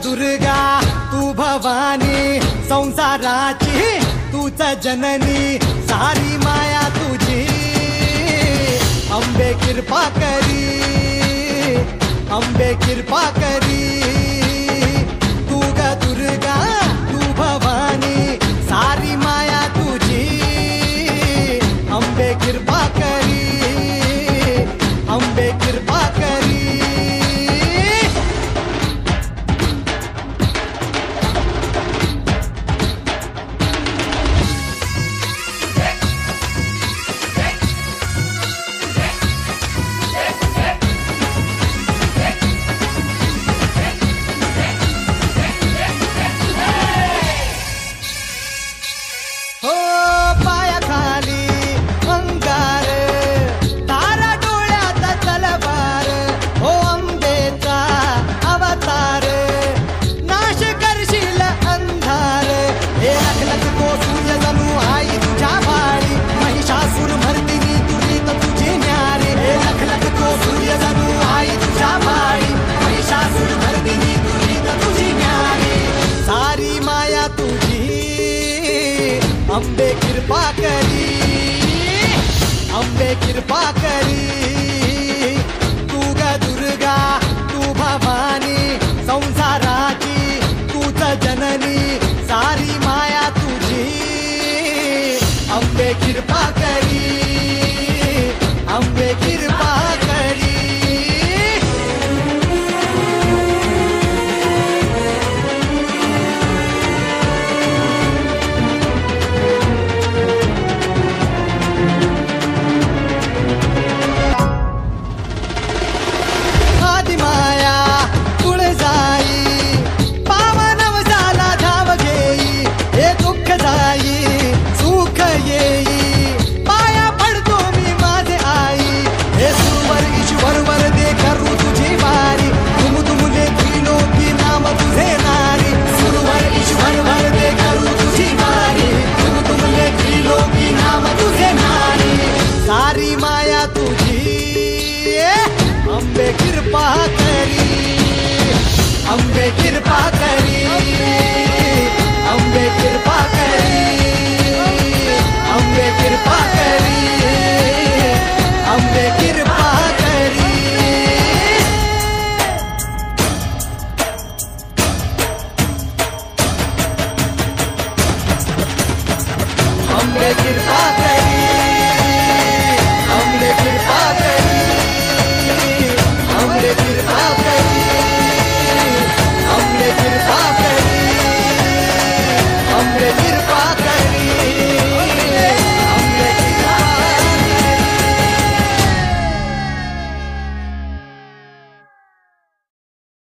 दुर्गा तू भवानी संसाराची तूच जननी सारी माया तुझी अंबे कृपा करी अंबे कृपा करी तू ग दुर्गा तू भवानी सारी माया तुझी अंबे कृपा करी अंबे कृपा करी अंबे कृपा करी अंबे कृपा करी तू ग दुर्गा तू भवानी संसाराची तूच जननी सारी माया तुझी अंबे कृपा करी अंबे कृपा करी सारी माया तुझी अंबे कृपा करी अंबे कृपा करी अंबे कृपा करी अंबे कृपा करी अंबे कृपा करी अंबे कृपा